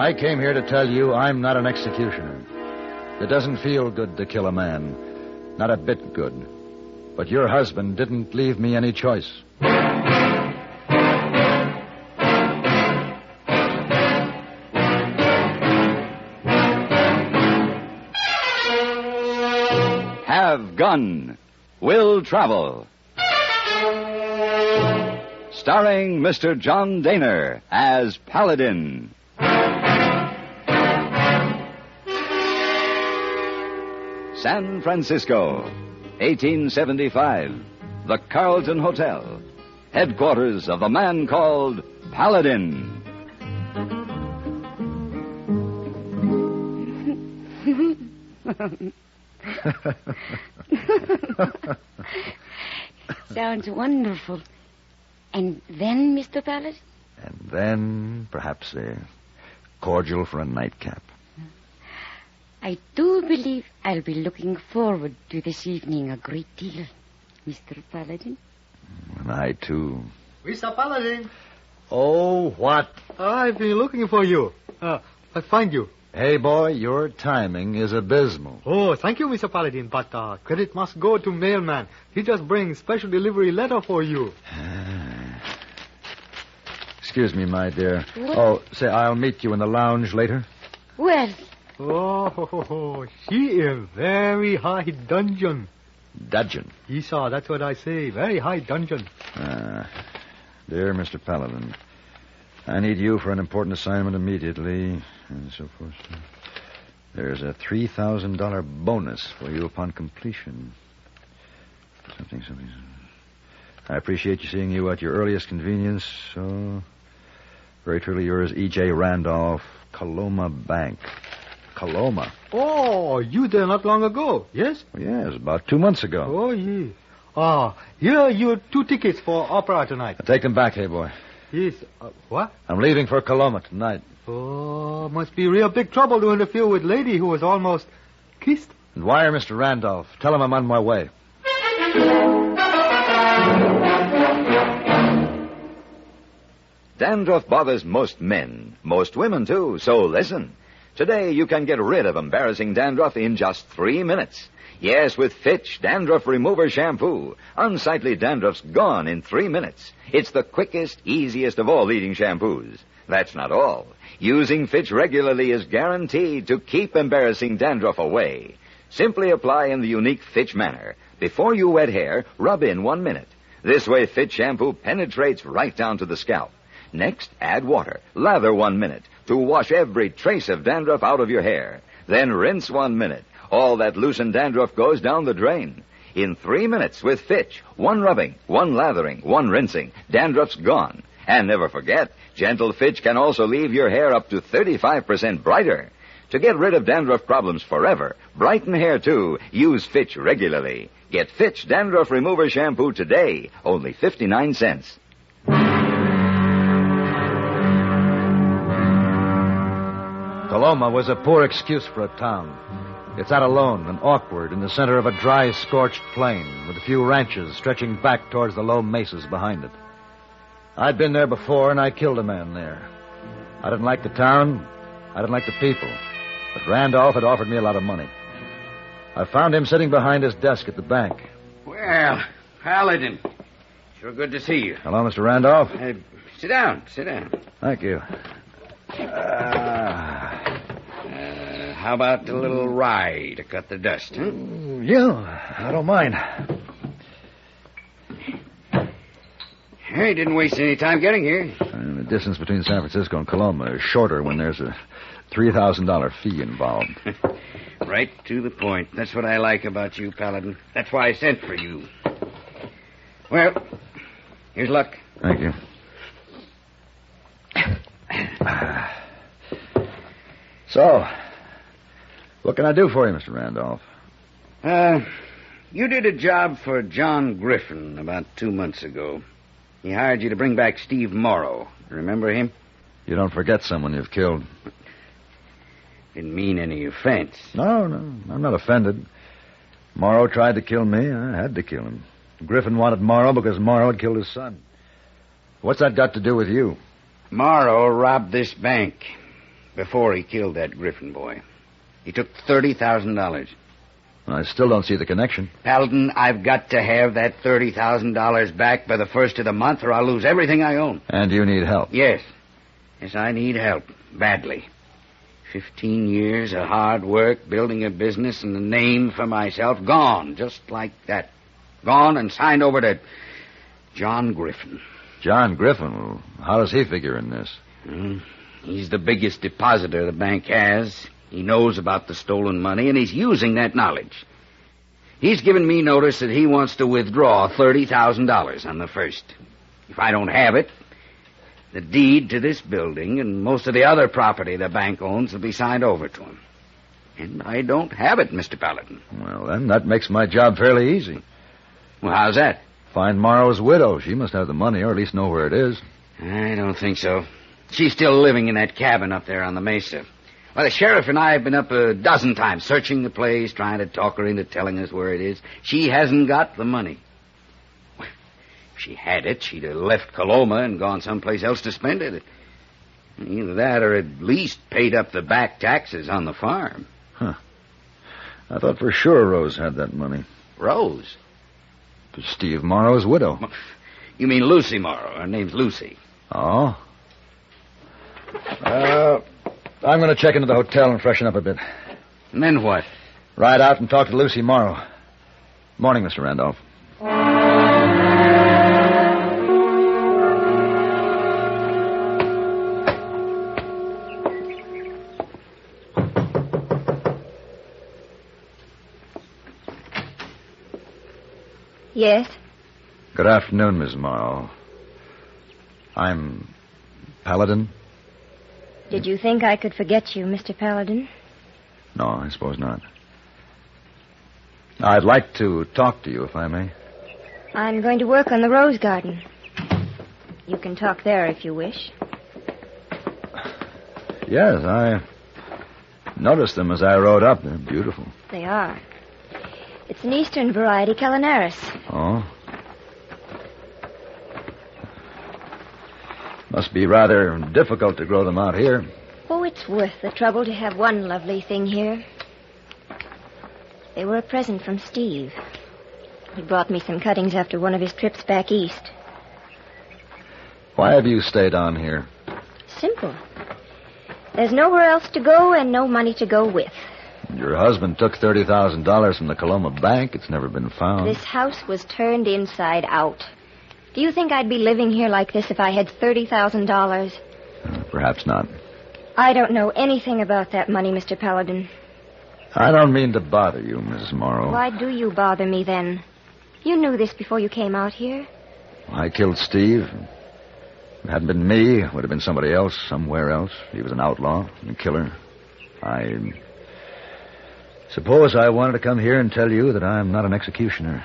I came here to tell you I'm not an executioner. It doesn't feel good to kill a man. Not a bit good. But your husband didn't leave me any choice. Have Gun. Will Travel. Starring Mr. John Dehner as Paladin. San Francisco, 1875. The Carlton Hotel. Headquarters of the man called Paladin. Sounds wonderful. And then, Mr. Paladin? And then, perhaps a cordial for a nightcap. I do believe I'll be looking forward to this evening a great deal, Mr. Paladin. And I, too. Mr. Paladin. Oh, what? I've been looking for you. I find you. Hey, boy, your timing is abysmal. Oh, thank you, Mr. Paladin, but credit must go to mailman. He just brings special delivery letter for you. Excuse me, my dear. What? Oh, say, I'll meet you in the lounge later. Well, Oh, she is very high dungeon. Dudgeon. Esau, that's what I say. Very high dungeon. Dear Mr. Paladin, I need you for an important assignment immediately, and so forth. There's a $3,000 bonus for you upon completion. Something. I appreciate you seeing you at your earliest convenience. So, very truly yours, E.J. Randolph, Coloma Bank. Coloma. Oh, you there not long ago, yes? Yes, about 2 months ago. Oh, yes. Here are your 2 tickets for opera tonight. I'll take them back, hey, boy. Yes. What? I'm leaving for Coloma tonight. Oh, must be real big trouble to interfere with lady who was almost kissed. And wire Mr. Randolph. Tell him I'm on my way. Dandruff bothers most men, most women, too, so listen. Today, you can get rid of embarrassing dandruff in just 3 minutes. Yes, with Fitch Dandruff Remover Shampoo. Unsightly dandruff's gone in 3 minutes. It's the quickest, easiest of all leading shampoos. That's not all. Using Fitch regularly is guaranteed to keep embarrassing dandruff away. Simply apply in the unique Fitch manner. Before you wet hair, rub in 1 minute. This way, Fitch shampoo penetrates right down to the scalp. Next, add water. Lather 1 minute to wash every trace of dandruff out of your hair. Then rinse 1 minute. All that loosened dandruff goes down the drain. In 3 minutes with Fitch, 1 rubbing, 1 lathering, 1 rinsing, dandruff's gone. And never forget, gentle Fitch can also leave your hair up to 35% brighter. To get rid of dandruff problems forever, brighten hair too, use Fitch regularly. Get Fitch Dandruff Remover Shampoo today, only 59 cents. Coloma was a poor excuse for a town. It's out alone and awkward in the center of a dry, scorched plain with a few ranches stretching back towards the low mesas behind it. I'd been there before, and I killed a man there. I didn't like the town. I didn't like the people. But Randolph had offered me a lot of money. I found him sitting behind his desk at the bank. Well, Paladin, sure good to see you. Hello, Mr. Randolph. Sit down. Thank you. How about a little rye to cut the dust, huh? Yeah, I don't mind. Hey, didn't waste any time getting here. The distance between San Francisco and Coloma is shorter when there's a $3,000 fee involved. Right to the point. That's what I like about you, Paladin. That's why I sent for you. Well, here's luck. Thank you. So, what can I do for you, Mr. Randolph? You did a job for John Griffin about 2 months ago. He hired you to bring back Steve Morrow. Remember him? You don't forget someone you've killed. Didn't mean any offense. No, I'm not offended. Morrow tried to kill me. I had to kill him. Griffin wanted Morrow because Morrow had killed his son. What's that got to do with you? Morrow robbed this bank. before he killed that Griffin boy. He took $30,000. I still don't see the connection. Paladin, I've got to have that $30,000 back by the first of the month, or I'll lose everything I own. And you need help. Yes. Yes, I need help. Badly. 15 years of hard work, building a business and a name for myself, gone, just like that. Gone and signed over to John Griffin. John Griffin? Well, how does he figure in this? He's the biggest depositor the bank has. He knows about the stolen money, and he's using that knowledge. He's given me notice that he wants to withdraw $30,000 on the first. If I don't have it, the deed to this building and most of the other property the bank owns will be signed over to him. And I don't have it, Mr. Paladin. Well, then, that makes my job fairly easy. Well, how's that? Find Morrow's widow. She must have the money, or at least know where it is. I don't think so. She's still living in that cabin up there on the mesa. Well, the sheriff and I have been up a dozen times searching the place, trying to talk her into telling us where it is. She hasn't got the money. If she had it, she'd have left Coloma and gone someplace else to spend it. Either that or at least paid up the back taxes on the farm. Huh. I thought for sure Rose had that money. Rose? Steve Morrow's widow. You mean Lucy Morrow. Her name's Lucy. Oh? I'm going to check into the hotel and freshen up a bit. And then what? Ride out and talk to Lucy Morrow. Morning, Mr. Randolph. Yes? Good afternoon, Miss Morrow. I'm Paladin. Did you think I could forget you, Mr. Paladin? No, I suppose not. I'd like to talk to you, if I may. I'm going to work on the rose garden. You can talk there if you wish. Yes, I noticed them as I rode up. They're beautiful. They are. It's an eastern variety, Calinaris. Oh? Must be rather difficult to grow them out here. Oh, it's worth the trouble to have one lovely thing here. They were a present from Steve. He brought me some cuttings after one of his trips back east. Why have you stayed on here? Simple. There's nowhere else to go and no money to go with. Your husband took $30,000 from the Coloma Bank. It's never been found. This house was turned inside out. Do you think I'd be living here like this if I had $30,000? Perhaps not. I don't know anything about that money, Mr. Paladin. I don't mean to bother you, Mrs. Morrow. Why do you bother me then? You knew this before you came out here. I killed Steve. If it hadn't been me, it would have been somebody else, somewhere else. He was an outlaw, a killer. I suppose I wanted to come here and tell you that I'm not an executioner.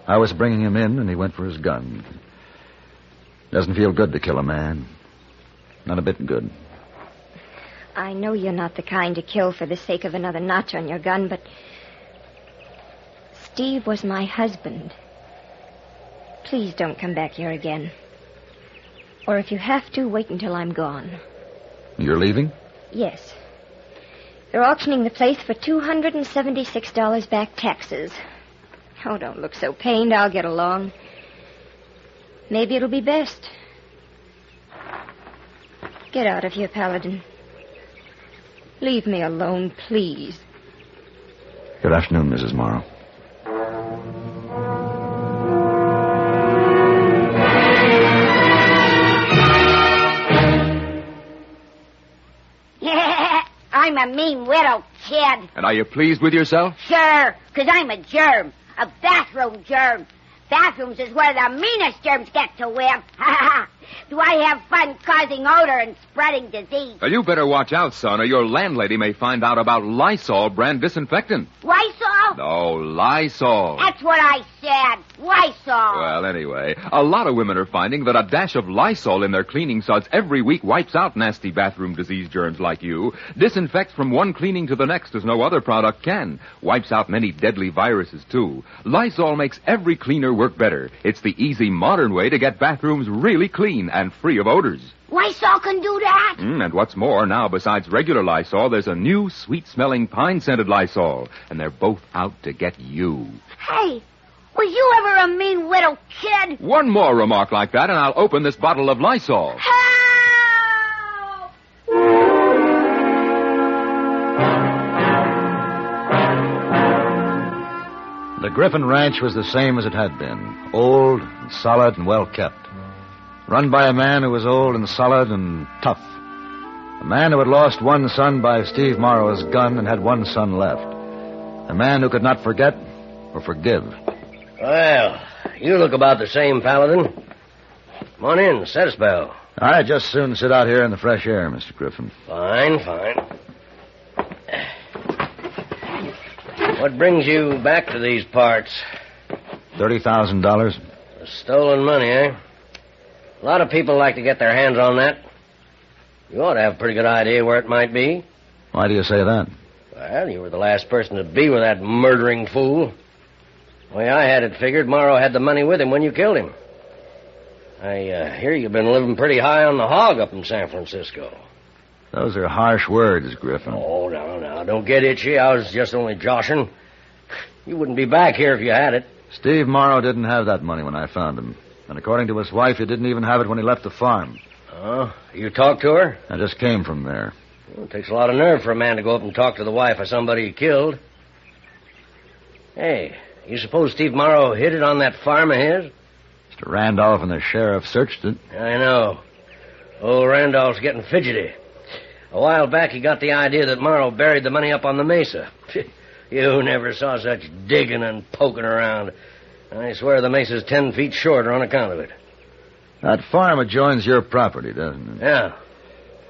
I was bringing him in, and he went for his gun. Doesn't feel good to kill a man. Not a bit good. I know you're not the kind to kill for the sake of another notch on your gun, but Steve was my husband. Please don't come back here again. Or if you have to, wait until I'm gone. You're leaving? Yes. They're auctioning the place for $276 back taxes. Oh, don't look so pained. I'll get along. Maybe it'll be best. Get out of here, Paladin. Leave me alone, please. Good afternoon, Mrs. Morrow. I'm a mean widow, kid. And are you pleased with yourself? Sure, because I'm a germ. A bathroom germ. Bathrooms is where the meanest germs get to live. Do I have fun causing odor and spreading disease? Well, you better watch out, son, or your landlady may find out about Lysol brand disinfectant. Lysol? No, Lysol. That's what I said. Lysol. Well, anyway, a lot of women are finding that a dash of Lysol in their cleaning suds every week wipes out nasty bathroom disease germs like you, disinfects from one cleaning to the next as no other product can, wipes out many deadly viruses, too. Lysol makes every cleaner work better. It's the easy, modern way to get bathrooms really clean and free of odors. Lysol can do that? And what's more, now besides regular Lysol, there's a new sweet-smelling pine-scented Lysol. And they're both out to get you. Hey, was you ever a mean little kid? One more remark like that, and I'll open this bottle of Lysol. Help! The Griffin Ranch was the same as it had been. Old, and solid, and well-kept. Run by a man who was old and solid and tough. A man who had lost one son by Steve Morrow's gun and had one son left. A man who could not forget or forgive. Well, you look about the same, Paladin. Come on in, set a spell. I'd just soon sit out here in the fresh air, Mr. Griffin. Fine. What brings you back to these parts? $30,000. The stolen money, eh? A lot of people like to get their hands on that. You ought to have a pretty good idea where it might be. Why do you say that? Well, you were the last person to be with that murdering fool. The way I had it figured, Morrow had the money with him when you killed him. I hear you've been living pretty high on the hog up in San Francisco. Those are harsh words, Griffin. Oh, now, don't get itchy. I was just only joshing. You wouldn't be back here if you had it. Steve Morrow didn't have that money when I found him. And according to his wife, he didn't even have it when he left the farm. Oh, you talked to her? I just came from there. Well, it takes a lot of nerve for a man to go up and talk to the wife of somebody he killed. Hey, you suppose Steve Morrow hid it on that farm of his? Mr. Randolph and the sheriff searched it. I know. Old Randolph's getting fidgety. A while back, he got the idea that Morrow buried the money up on the mesa. You never saw such digging and poking around. I swear the mesa's 10 feet shorter on account of it. That farm adjoins your property, doesn't it? Yeah.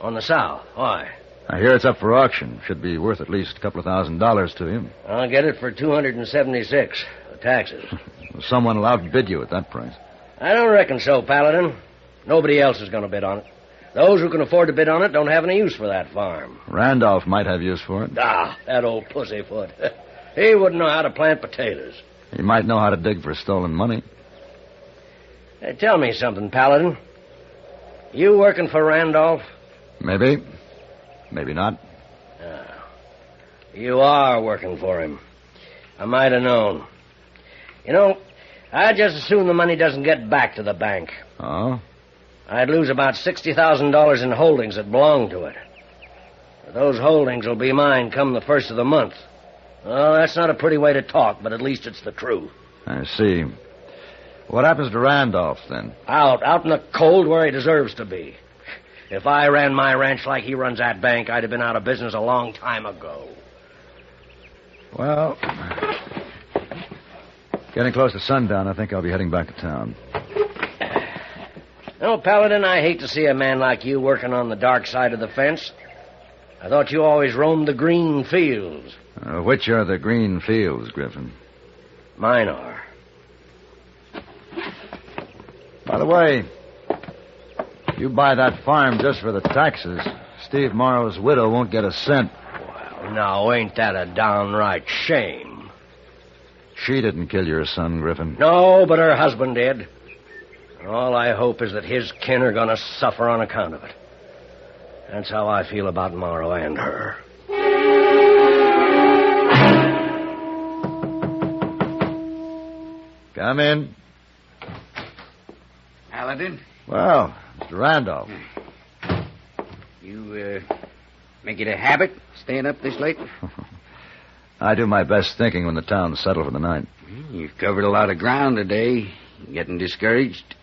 On the south. Why? I hear it's up for auction. Should be worth at least a couple of $1,000s to you. I'll get it for $276. The taxes. Someone will outbid you at that price. I don't reckon so, Paladin. Nobody else is going to bid on it. Those who can afford to bid on it don't have any use for that farm. Randolph might have use for it. That old pussyfoot. He wouldn't know how to plant potatoes. He might know how to dig for stolen money. Hey, tell me something, Paladin. You working for Randolph? Maybe. Maybe not. You are working for him. I might have known. You know, I'd just assume the money doesn't get back to the bank. Oh? I'd lose about $60,000 in holdings that belong to it. Those holdings will be mine come the first of the month. Oh, that's not a pretty way to talk, but at least it's the truth. I see. What happens to Randolph, then? Out in the cold where he deserves to be. If I ran my ranch like he runs that bank, I'd have been out of business a long time ago. Well, getting close to sundown, I think I'll be heading back to town. No, Paladin, I hate to see a man like you working on the dark side of the fence. I thought you always roamed the green fields. Which are the green fields, Griffin? Mine are. By the way, you buy that farm just for the taxes. Steve Morrow's widow won't get a cent. Well, now, ain't that a downright shame? She didn't kill your son, Griffin. No, but her husband did. And all I hope is that his kin are going to suffer on account of it. That's how I feel about Morrow and her. Come in. Paladin? Well, Mr. Randolph. You, make it a habit staying up this late? I do my best thinking when the town's settled for the night. You've covered a lot of ground today. Getting discouraged?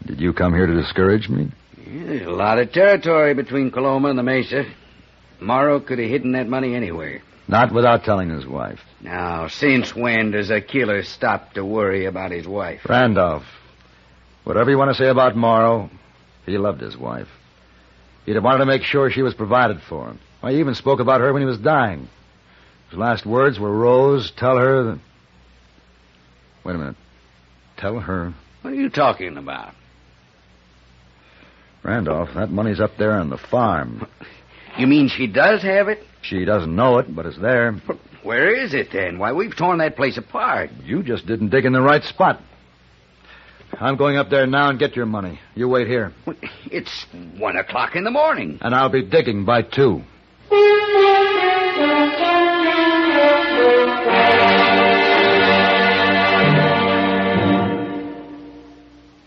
Did you come here to discourage me? Yeah, there's a lot of territory between Coloma and the Mesa. Morrow could have hidden that money anywhere. Not without telling his wife. Now, since when does a killer stop to worry about his wife? Randolph, whatever you want to say about Morrow, he loved his wife. He'd have wanted to make sure she was provided for. Why, he even spoke about her when he was dying. His last words were, Rose, tell her that... Wait a minute. Tell her... What are you talking about? Randolph, that money's up there on the farm. You mean she does have it? She doesn't know it, but it's there. Where is it, then? Why, we've torn that place apart. You just didn't dig in the right spot. I'm going up there now and get your money. You wait here. It's 1 o'clock in the morning. And I'll be digging by 2.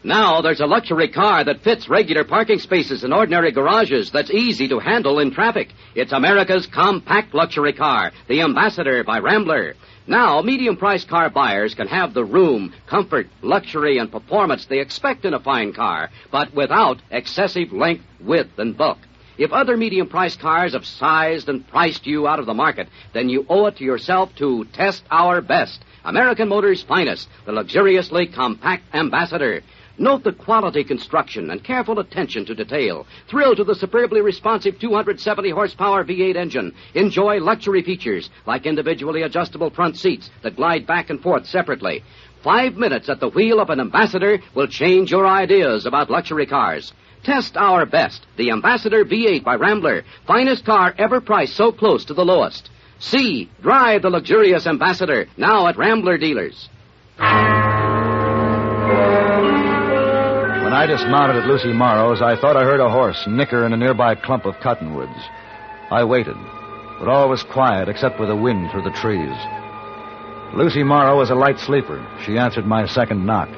Now there's a luxury car that fits regular parking spaces in ordinary garages that's easy to handle in traffic. It's America's compact luxury car, the Ambassador by Rambler. Now, medium-priced car buyers can have the room, comfort, luxury, and performance they expect in a fine car, but without excessive length, width, and bulk. If other medium-priced cars have sized and priced you out of the market, then you owe it to yourself to test our best. American Motors' finest, the luxuriously compact Ambassador. Note the quality construction and careful attention to detail. Thrill to the superbly responsive 270-horsepower V8 engine. Enjoy luxury features like individually adjustable front seats that glide back and forth separately. 5 minutes at the wheel of an Ambassador will change your ideas about luxury cars. Test our best, the Ambassador V8 by Rambler. Finest car ever priced so close to the lowest. See, drive the luxurious Ambassador, now at Rambler dealers. When I dismounted at Lucy Morrow's, I thought I heard a horse nicker in a nearby clump of cottonwoods. I waited, but all was quiet except for the wind through the trees. Lucy Morrow was a light sleeper. She answered my second knock.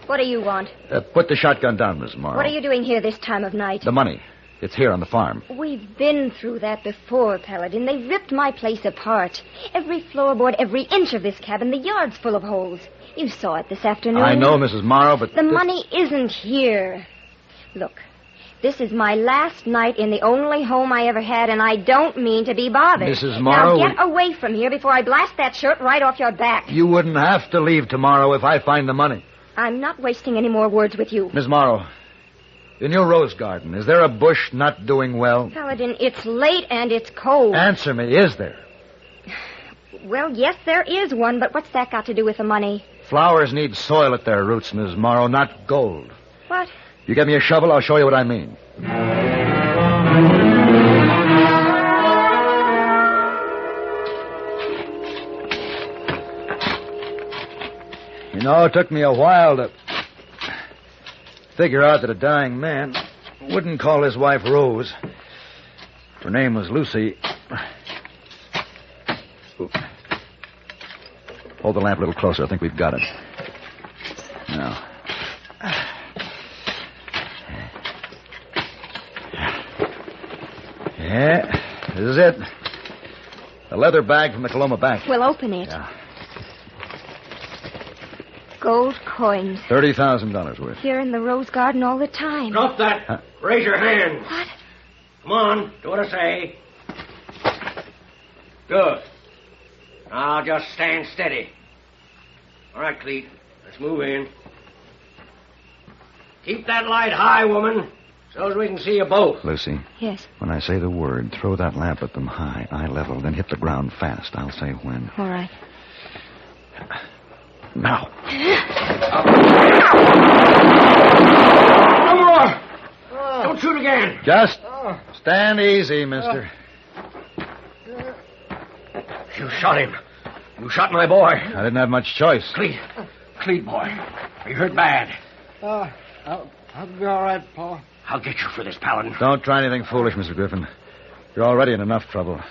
What do you want? Put the shotgun down, Miss Morrow. What are you doing here this time of night? The money. It's here on the farm. We've been through that before, Paladin. They ripped my place apart. Every floorboard, every inch of this cabin, the yard's full of holes. You saw it this afternoon. I know, Mrs. Morrow, but... The money isn't here. Look, this is my last night in the only home I ever had, and I don't mean to be bothered. Mrs. Morrow... Now get away from here before I blast that shirt right off your back. You wouldn't have to leave tomorrow if I find the money. I'm not wasting any more words with you. Miss Morrow, in your rose garden, is there a bush not doing well? Paladin, it's late and it's cold. Answer me, is there? Well, yes, there is one, but what's that got to do with the money? Flowers need soil at their roots, Miss Morrow, not gold. What? You get me a shovel, I'll show you what I mean. You know, it took me a while to figure out that a dying man wouldn't call his wife Rose. Her name was Lucy. Hold the lamp a little closer. I think we've got it. Now. Yeah, this is it. A leather bag from the Coloma Bank. We'll open it. Yeah. Gold coins. $30,000 worth. Here in the rose garden all the time. Drop that. Huh? Raise your hand. What? Come on, do what I say. Good. Now just stand steady. All right, Cleet. Let's move in. Keep that light high, woman, so as we can see you both. Lucy. Yes. When I say the word, throw that lamp at them high, eye level, then hit the ground fast. I'll say when. All right. Now. No more! Don't shoot again. Just stand easy, mister. You shot him. You shot my boy. I didn't have much choice. Cleet, boy. Are you hurt bad? I'll be all right, Pa. I'll get you for this, Paladin. Don't try anything foolish, Mr. Griffin. You're already in enough trouble.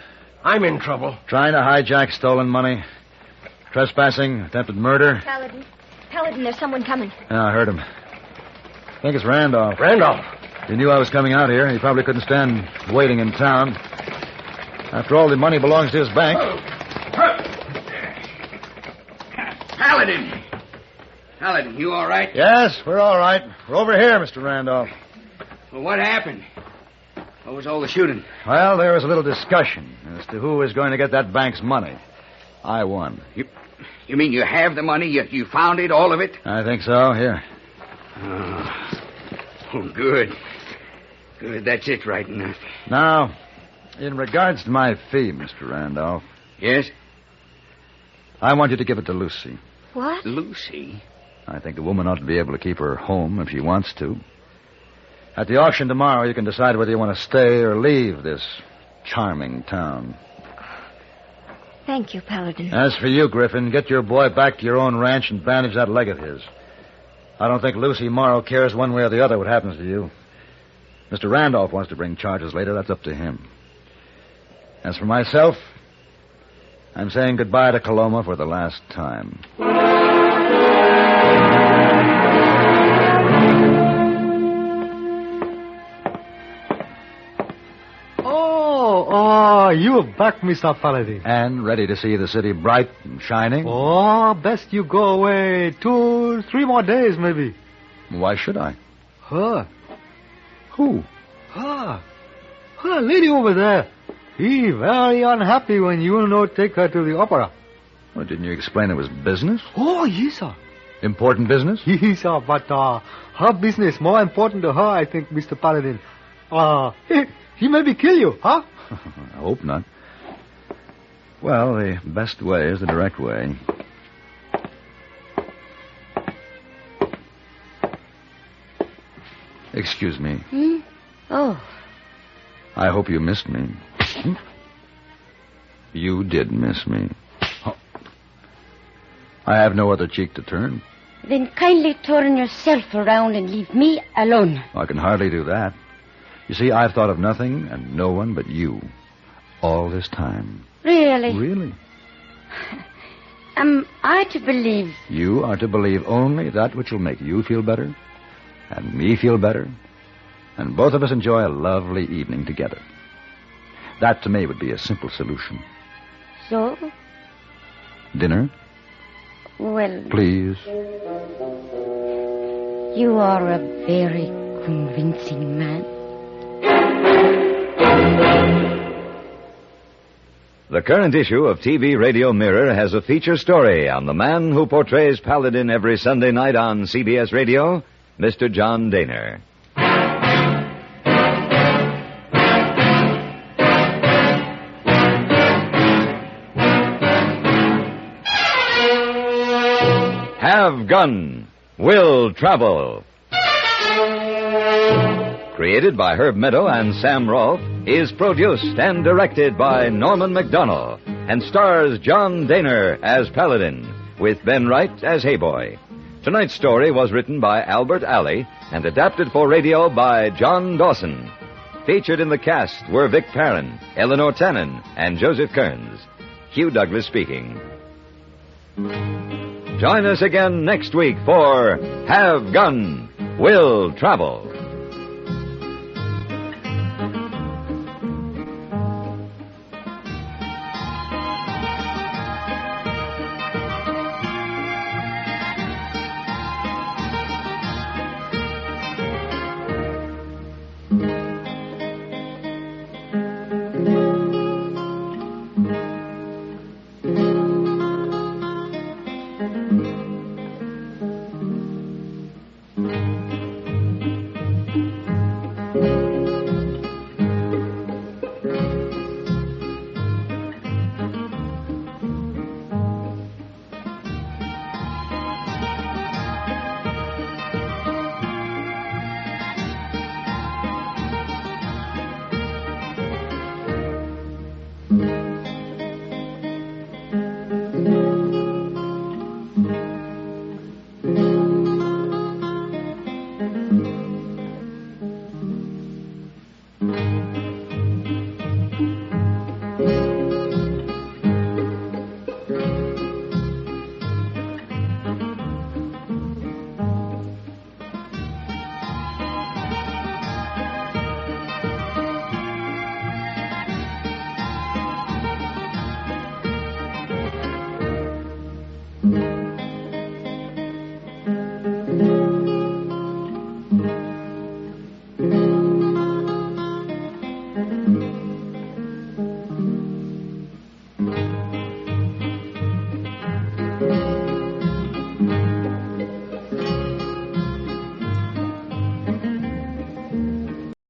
I'm in trouble. Trying to hijack stolen money, trespassing, attempted murder. Paladin, there's someone coming. Yeah, I heard him. I think it's Randolph. Randolph. He knew I was coming out here. He probably couldn't stand waiting in town. After all, the money belongs to his bank. Paladin, you all right? Yes, we're all right. We're over here, Mr. Randolph. Well, what happened? What was all the shooting? Well, there was a little discussion as to who was going to get that bank's money. I won. You mean you have the money? You found it, all of it? I think so. Here. Oh, good. Good, that's it right enough. Now, in regards to my fee, Mr. Randolph. Yes? I want you to give it to Lucy. What? Lucy? I think a woman ought to be able to keep her home if she wants to. At the auction tomorrow, you can decide whether you want to stay or leave this charming town. Thank you, Paladin. As for you, Griffin, get your boy back to your own ranch and bandage that leg of his. I don't think Lucy Morrow cares one way or the other what happens to you. Mr. Randolph wants to bring charges later. That's up to him. As for myself, I'm saying goodbye to Coloma for the last time. Oh, you're back, Mr. Paladin. And ready to see the city bright and shining? Oh, best you go away 2-3 more days, maybe. Why should I? Her. Who? Her. Her lady over there. He very unhappy when you no take her to the opera. Well, didn't you explain it was business? Oh, yes, sir. Important business? Yes, sir, but her business more important to her, I think, Mr. Paladin. He maybe kill you, huh? I hope not. Well, the best way is the direct way. Excuse me. Hmm? Oh. I hope you missed me. You did miss me. Oh. I have no other cheek to turn. Then kindly turn yourself around and leave me alone. I can hardly do that. You see, I've thought of nothing and no one but you all this time. Really? Really? Am I to believe? You are to believe only that which will make you feel better and me feel better, and both of us enjoy a lovely evening together. That, to me, would be a simple solution. So? Dinner? Well... Please. You are a very convincing man. The current issue of TV Radio Mirror has a feature story on the man who portrays Paladin every Sunday night on CBS Radio, Mr. John Dehner. Have Gun, Will Travel. Created by Herb Meadow and Sam Rolfe, is produced and directed by Norman MacDonald, and stars John Dehner as Paladin, with Ben Wright as Hayboy. Tonight's story was written by Albert Alley and adapted for radio by John Dawson. Featured in the cast were Vic Perrin, Eleanor Tannen, and Joseph Kearns. Hugh Douglas speaking. Join us again next week for Have Gun, Will Travel.